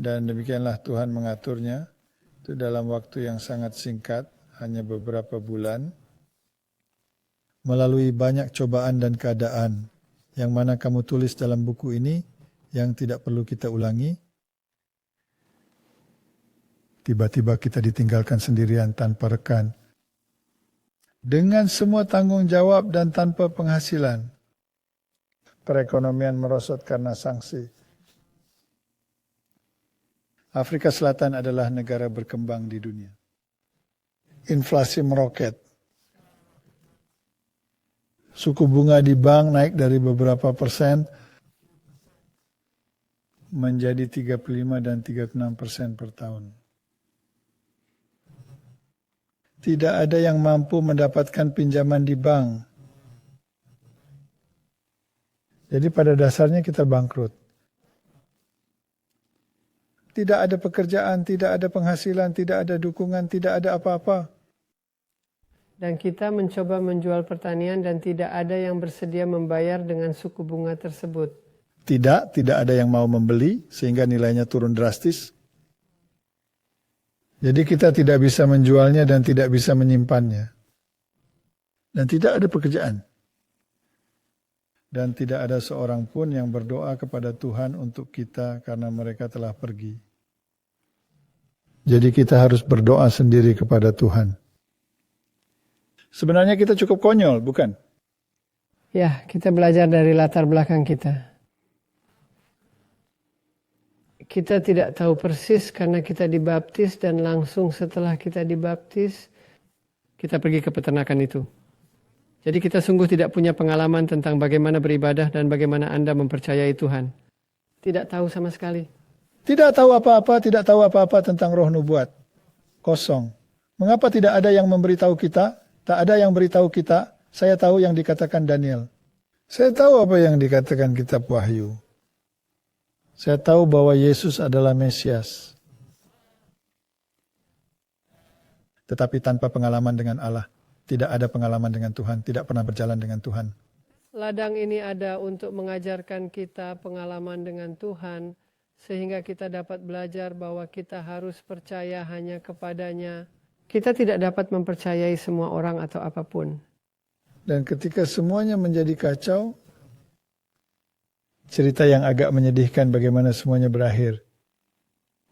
Dan demikianlah Tuhan mengaturnya. Itu dalam waktu yang sangat singkat, hanya beberapa bulan. Melalui banyak cobaan dan keadaan, yang mana kamu tulis dalam buku ini, yang tidak perlu kita ulangi. Tiba-tiba kita ditinggalkan sendirian tanpa rekan. Dengan semua tanggung jawab dan tanpa penghasilan. Perekonomian merosot karena sanksi. Afrika Selatan adalah negara berkembang di dunia. Inflasi meroket. Suku bunga di bank naik dari beberapa persen menjadi 35 dan 36% per tahun. Tidak ada yang mampu mendapatkan pinjaman di bank. Jadi pada dasarnya kita bangkrut. Tidak ada pekerjaan, tidak ada penghasilan, tidak ada dukungan, tidak ada apa-apa. Dan kita mencoba menjual pertanian dan tidak ada yang bersedia membayar dengan suku bunga tersebut. Tidak ada yang mau membeli sehingga nilainya turun drastis. Jadi kita tidak bisa menjualnya dan tidak bisa menyimpannya. Dan tidak ada pekerjaan. Dan tidak ada seorang pun yang berdoa kepada Tuhan untuk kita karena mereka telah pergi. Jadi kita harus berdoa sendiri kepada Tuhan. Sebenarnya kita cukup konyol, bukan? Ya, kita belajar dari latar belakang kita. Kita tidak tahu persis karena kita dibaptis dan langsung setelah kita dibaptis, kita pergi ke peternakan itu. Jadi kita sungguh tidak punya pengalaman tentang bagaimana beribadah dan bagaimana Anda mempercayai Tuhan. Tidak tahu sama sekali. Tidak tahu apa-apa tentang roh nubuat. Kosong. Mengapa tidak ada yang memberitahu kita? Tak ada yang beritahu kita. Saya tahu yang dikatakan Daniel. Saya tahu apa yang dikatakan kitab Wahyu. Saya tahu bahwa Yesus adalah Mesias. Tetapi tanpa pengalaman dengan Allah. Tidak ada pengalaman dengan Tuhan, tidak pernah berjalan dengan Tuhan. Ladang ini ada untuk mengajarkan kita pengalaman dengan Tuhan, sehingga kita dapat belajar bahwa kita harus percaya hanya kepadanya. Kita tidak dapat mempercayai semua orang atau apapun. Dan ketika semuanya menjadi kacau, cerita yang agak menyedihkan bagaimana semuanya berakhir.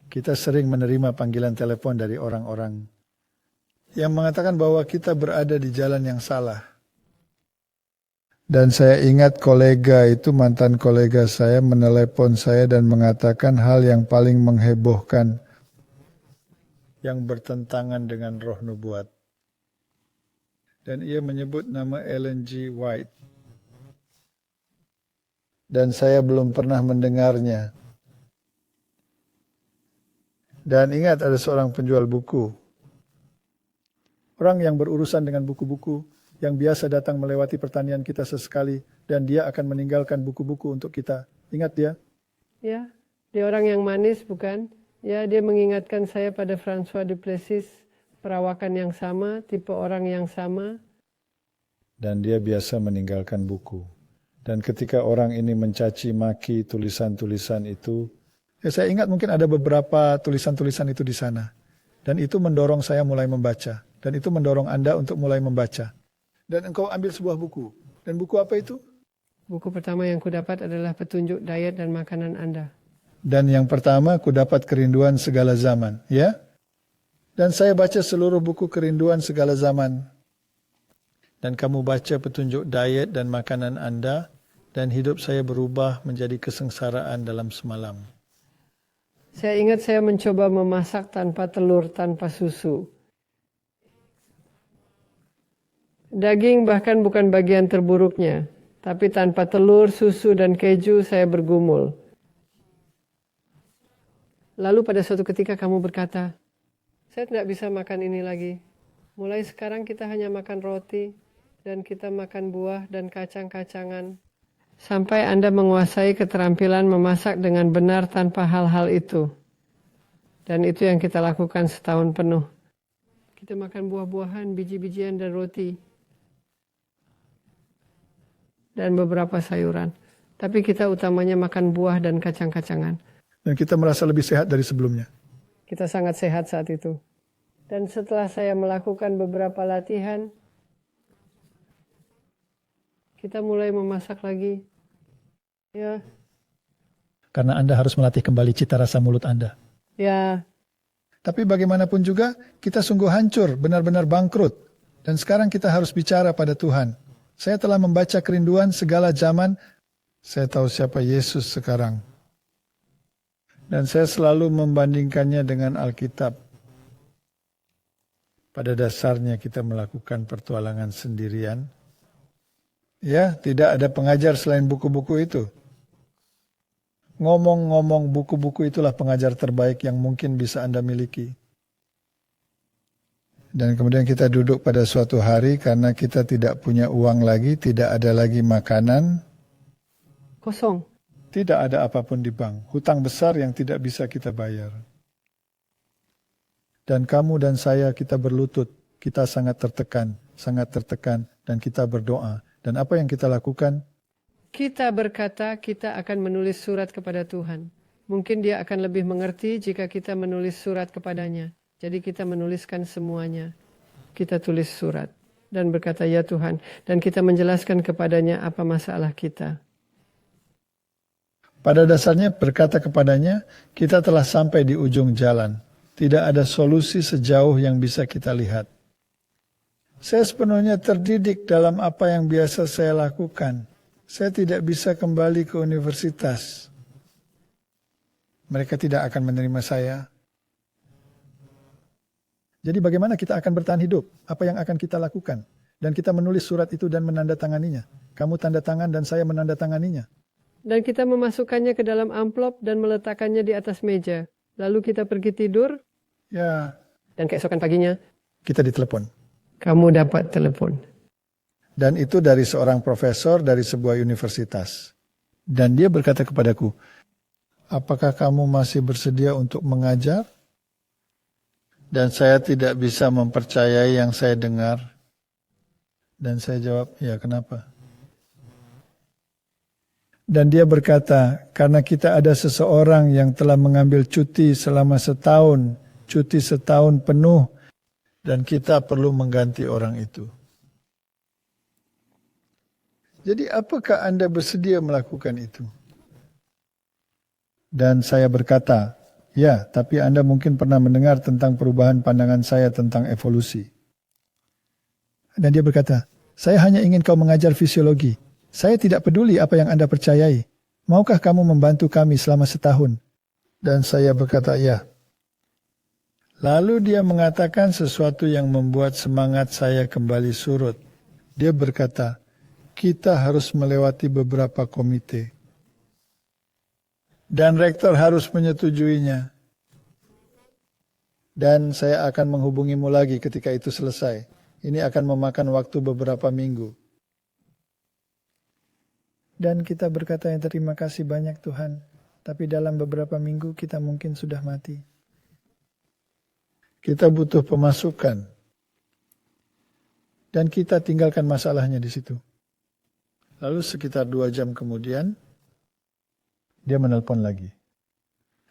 Kita sering menerima panggilan telepon dari orang-orang yang mengatakan bahwa kita berada di jalan yang salah. Dan saya ingat mantan kolega saya menelepon saya dan mengatakan hal yang paling menghebohkan yang bertentangan dengan roh nubuat. Dan ia menyebut nama Ellen G. White. Dan saya belum pernah mendengarnya. Dan ingat ada seorang penjual buku. Orang yang berurusan dengan buku-buku, yang biasa datang melewati pertanian kita sesekali, dan dia akan meninggalkan buku-buku untuk kita. Ingat dia? Ya, dia orang yang manis bukan? Ya, dia mengingatkan saya pada François du Plessis, perawakan yang sama, tipe orang yang sama. Dan dia biasa meninggalkan buku. Dan ketika orang ini mencaci maki tulisan-tulisan itu, saya ingat mungkin ada beberapa tulisan-tulisan itu di sana. Dan itu mendorong saya mulai membaca. Dan itu mendorong Anda untuk mulai membaca. Dan engkau ambil sebuah buku. Dan buku apa itu? Buku pertama yang kudapat adalah petunjuk diet dan makanan Anda. Dan yang pertama kudapat kerinduan segala zaman. Ya? Dan saya baca seluruh buku kerinduan segala zaman. Dan kamu baca petunjuk diet dan makanan Anda. Dan hidup saya berubah menjadi kesengsaraan dalam semalam. Saya ingat saya mencoba memasak tanpa telur, tanpa susu. Daging bahkan bukan bagian terburuknya, tapi tanpa telur, susu, dan keju saya bergumul. Lalu pada suatu ketika kamu berkata, saya tidak bisa makan ini lagi. Mulai sekarang kita hanya makan roti, dan kita makan buah dan kacang-kacangan. Sampai Anda menguasai keterampilan memasak dengan benar tanpa hal-hal itu. Dan itu yang kita lakukan setahun penuh. Kita makan buah-buahan, biji-bijian, dan roti. Dan beberapa sayuran. Tapi kita utamanya makan buah dan kacang-kacangan. Dan kita merasa lebih sehat dari sebelumnya. Kita sangat sehat saat itu. Dan setelah saya melakukan beberapa latihan, kita mulai memasak lagi. Ya, Karena Anda harus melatih kembali cita rasa mulut Anda. ya, Tapi bagaimanapun juga, kita sungguh hancur, benar-benar bangkrut. Dan sekarang kita harus bicara pada Tuhan. Saya telah membaca kerinduan segala zaman. Saya tahu siapa Yesus sekarang. Dan saya selalu membandingkannya dengan Alkitab. Pada dasarnya kita melakukan pertualangan sendirian. Ya, tidak ada pengajar selain buku-buku itu. Ngomong-ngomong, buku-buku itulah pengajar terbaik yang mungkin bisa Anda miliki. Dan kemudian kita duduk pada suatu hari karena kita tidak punya uang lagi, tidak ada lagi makanan, kosong. tidak ada apapun di bank. Hutang besar yang tidak bisa kita bayar. Dan kamu dan saya, kita berlutut. Kita sangat tertekan, dan kita berdoa. Dan apa yang kita lakukan? Kita berkata kita akan menulis surat kepada Tuhan. Mungkin dia akan lebih mengerti jika kita menulis surat kepadanya. Jadi kita menuliskan semuanya. Kita tulis surat dan berkata, ya Tuhan. Dan kita menjelaskan kepadanya apa masalah kita. Pada dasarnya berkata kepadanya, kita telah sampai di ujung jalan. Tidak ada solusi sejauh yang bisa kita lihat. Saya sepenuhnya terdidik dalam apa yang biasa saya lakukan. Saya tidak bisa kembali ke universitas. Mereka tidak akan menerima saya. Jadi bagaimana kita akan bertahan hidup? Apa yang akan kita lakukan? Dan kita menulis surat itu dan menandatanganinya. Kamu tanda tangan dan saya menandatanganinya. Dan kita memasukkannya ke dalam amplop dan meletakkannya di atas meja. Lalu kita pergi tidur. Ya. Dan keesokan paginya, kita ditelepon. Kamu dapat telepon. Dan itu dari seorang profesor dari sebuah universitas. Dan dia berkata kepadaku, apakah kamu masih bersedia untuk mengajar? Dan saya tidak bisa mempercayai yang saya dengar. Dan saya jawab, ya kenapa? Dan dia berkata, karena kita ada seseorang yang telah mengambil cuti selama setahun, cuti setahun penuh, dan kita perlu mengganti orang itu. Jadi apakah Anda bersedia melakukan itu? Dan saya berkata, ya, tapi Anda mungkin pernah mendengar tentang perubahan pandangan saya tentang evolusi. Dan dia berkata, saya hanya ingin kau mengajar fisiologi. Saya tidak peduli apa yang Anda percayai. Maukah kamu membantu kami selama setahun? Dan saya berkata, ya. Lalu dia mengatakan sesuatu yang membuat semangat saya kembali surut. Dia berkata, kita harus melewati beberapa komite. Dan rektor harus menyetujuinya. Dan saya akan menghubungimu lagi ketika itu selesai. Ini akan memakan waktu beberapa minggu. Dan kita berkata, terima kasih banyak Tuhan. Tapi dalam beberapa minggu kita mungkin sudah mati. Kita butuh pemasukan. Dan kita tinggalkan masalahnya di situ. Lalu sekitar 2 jam kemudian, dia menelpon lagi.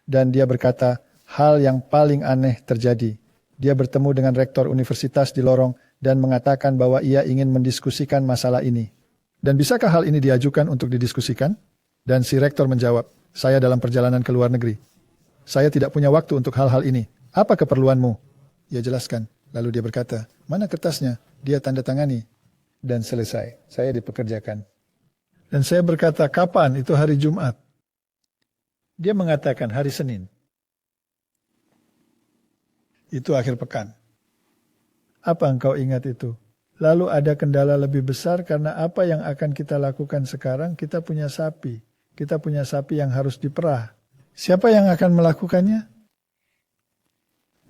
Dan dia berkata, hal yang paling aneh terjadi. Dia bertemu dengan rektor universitas di lorong dan mengatakan bahwa ia ingin mendiskusikan masalah ini. Dan bisakah hal ini diajukan untuk didiskusikan? Dan si rektor menjawab, saya dalam perjalanan ke luar negeri. Saya tidak punya waktu untuk hal-hal ini. Apa keperluanmu? Ia jelaskan. Lalu dia berkata, mana kertasnya? Dia tanda tangani. Dan selesai. Saya dipekerjakan. Dan saya berkata, kapan? Itu hari Jumat. Dia mengatakan hari Senin. Itu akhir pekan. Apa engkau ingat itu? Lalu ada kendala lebih besar karena apa yang akan kita lakukan sekarang? Kita punya sapi. Kita punya sapi yang harus diperah. Siapa yang akan melakukannya?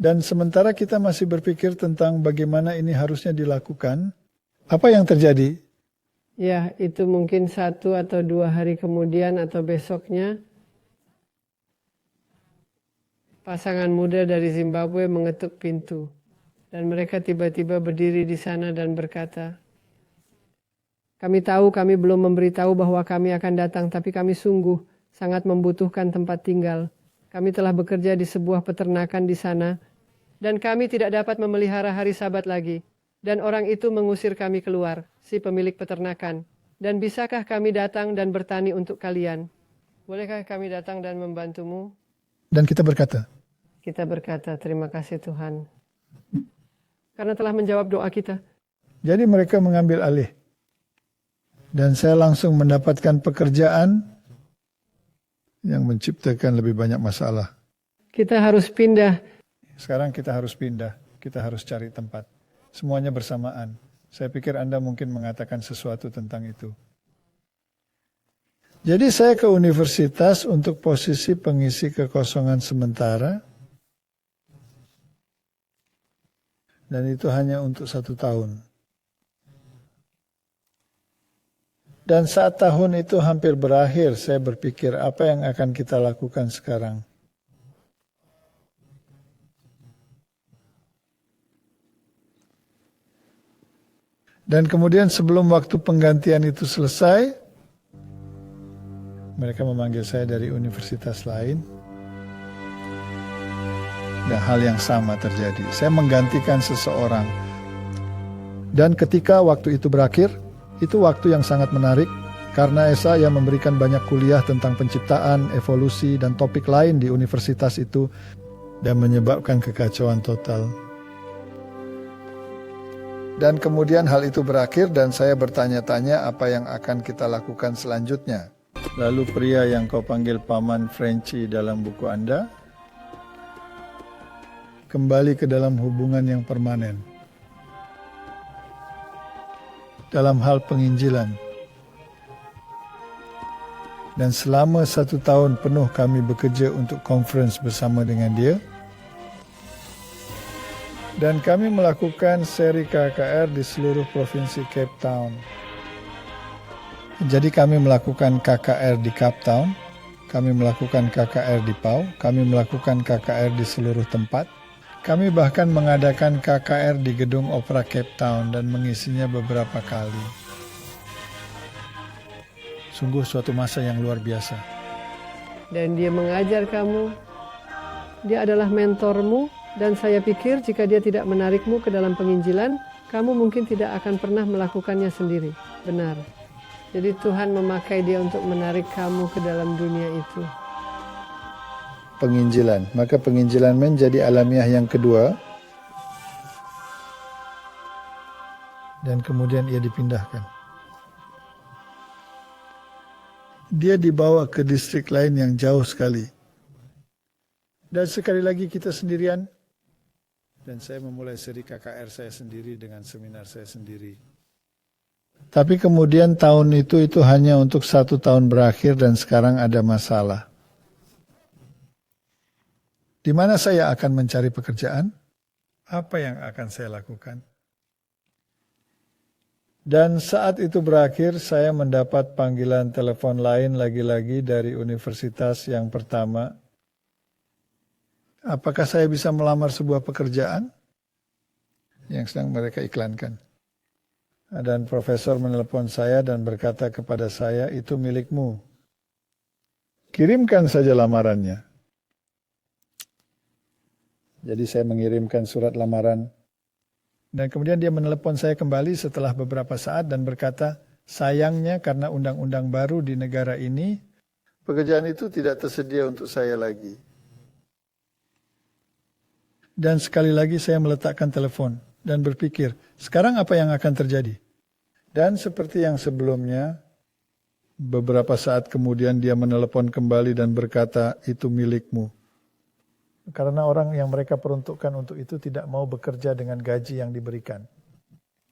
Dan sementara kita masih berpikir tentang bagaimana ini harusnya dilakukan, apa yang terjadi? Ya, itu mungkin 1 atau 2 hari kemudian atau besoknya, pasangan muda dari Zimbabwe mengetuk pintu. Dan mereka tiba-tiba berdiri di sana dan berkata, kami tahu kami belum memberitahu bahwa kami akan datang, tapi kami sungguh sangat membutuhkan tempat tinggal. Kami telah bekerja di sebuah peternakan di sana, dan kami tidak dapat memelihara hari Sabat lagi. Dan orang itu mengusir kami keluar, si pemilik peternakan. Dan bisakah kami datang dan bertani untuk kalian? Bolehkah kami datang dan membantumu? Dan kita berkata, Kita berkata, terima kasih Tuhan. Karena telah menjawab doa kita. jadi mereka mengambil alih. Dan saya langsung mendapatkan pekerjaan yang menciptakan lebih banyak masalah. Kita harus pindah. Sekarang kita harus pindah, kita harus cari tempat. Semuanya bersamaan. Saya pikir Anda mungkin mengatakan sesuatu tentang itu. Jadi saya ke universitas untuk posisi pengisi kekosongan sementara. Dan itu hanya untuk 1 tahun. Dan saat tahun itu hampir berakhir, saya berpikir apa yang akan kita lakukan sekarang. Dan kemudian sebelum waktu penggantian itu selesai, mereka memanggil saya dari universitas lain. Dan hal yang sama terjadi. Saya menggantikan seseorang. Dan ketika waktu itu berakhir, itu waktu yang sangat menarik. Karena saya memberikan banyak kuliah tentang penciptaan, evolusi, dan topik lain di universitas itu. Dan menyebabkan kekacauan total. Dan kemudian hal itu berakhir dan saya bertanya-tanya apa yang akan kita lakukan selanjutnya. Lalu pria yang kau panggil Paman Frenchie dalam buku Anda, kembali ke dalam hubungan yang permanen. Dalam hal penginjilan. Dan selama 1 tahun penuh kami bekerja untuk conference bersama dengan dia. Dan kami melakukan seri KKR di seluruh provinsi Cape Town. Jadi kami melakukan KKR di Cape Town, kami melakukan KKR di Pau, kami melakukan KKR di seluruh tempat. Kami bahkan mengadakan KKR di Gedung Opera Cape Town dan mengisinya beberapa kali. Sungguh suatu masa yang luar biasa. Dan dia mengajar kamu. Dia adalah mentormu. Dan saya pikir jika dia tidak menarikmu ke dalam penginjilan, kamu mungkin tidak akan pernah melakukannya sendiri. Benar. Jadi Tuhan memakai dia untuk menarik kamu ke dalam dunia itu. Penginjilan. Maka penginjilan menjadi alamiah yang kedua. Dan kemudian ia dipindahkan. Dia dibawa ke distrik lain yang jauh sekali. Dan sekali lagi kita sendirian. Dan saya memulai seri KKR saya sendiri dengan seminar saya sendiri. Tapi kemudian tahun itu hanya untuk 1 tahun berakhir dan sekarang ada masalah. Di mana saya akan mencari pekerjaan? Apa yang akan saya lakukan? Dan saat itu berakhir, saya mendapat panggilan telepon lain lagi-lagi dari universitas yang pertama. Apakah saya bisa melamar sebuah pekerjaan yang sedang mereka iklankan? Dan profesor menelepon saya dan berkata kepada saya, itu milikmu. Kirimkan saja lamarannya. Jadi saya mengirimkan surat lamaran. Dan kemudian dia menelepon saya kembali setelah beberapa saat dan berkata, sayangnya karena undang-undang baru di negara ini, pekerjaan itu tidak tersedia untuk saya lagi. Dan sekali lagi saya meletakkan telepon dan berpikir, sekarang apa yang akan terjadi? Dan seperti yang sebelumnya, beberapa saat kemudian dia menelepon kembali dan berkata, itu milikmu. Karena orang yang mereka peruntukkan untuk itu tidak mau bekerja dengan gaji yang diberikan.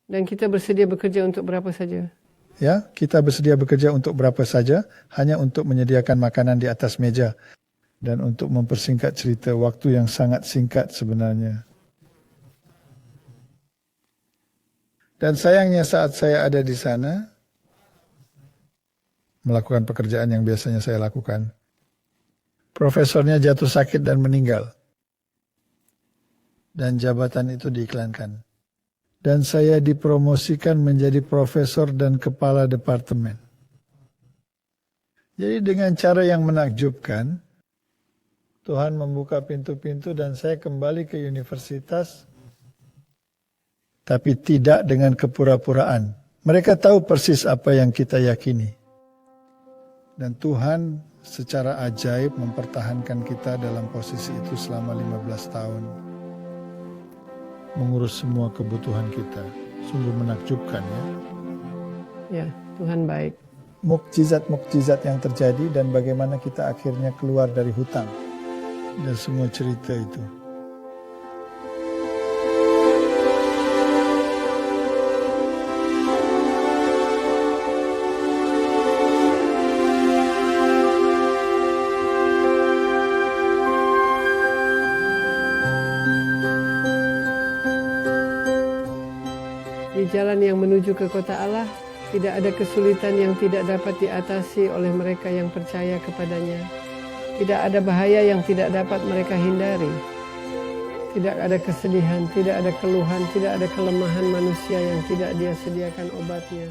Dan kita bersedia bekerja untuk berapa saja? Ya, kita bersedia bekerja untuk berapa saja, hanya untuk menyediakan makanan di atas meja. Dan untuk mempersingkat cerita, waktu yang sangat singkat sebenarnya. Dan sayangnya saat saya ada di sana, melakukan pekerjaan yang biasanya saya lakukan, profesornya jatuh sakit dan meninggal. Dan jabatan itu diiklankan. Dan saya dipromosikan menjadi profesor dan kepala departemen. Jadi dengan cara yang menakjubkan, Tuhan membuka pintu-pintu dan saya kembali ke universitas, tapi tidak dengan kepura-puraan. Mereka tahu persis apa yang kita yakini. Dan Tuhan secara ajaib mempertahankan kita dalam posisi itu selama 15 tahun. Mengurus semua kebutuhan kita. Sungguh menakjubkan ya. Ya, Tuhan baik. Mukjizat-mukjizat yang terjadi dan bagaimana kita akhirnya keluar dari hutang. Dan semua cerita itu. Di jalan yang menuju ke kota Allah, tidak ada kesulitan yang tidak dapat diatasi oleh mereka yang percaya kepadanya. Tidak ada bahaya yang tidak dapat mereka hindari. Tidak ada kesedihan, tidak ada keluhan, tidak ada kelemahan manusia yang tidak Dia sediakan obatnya.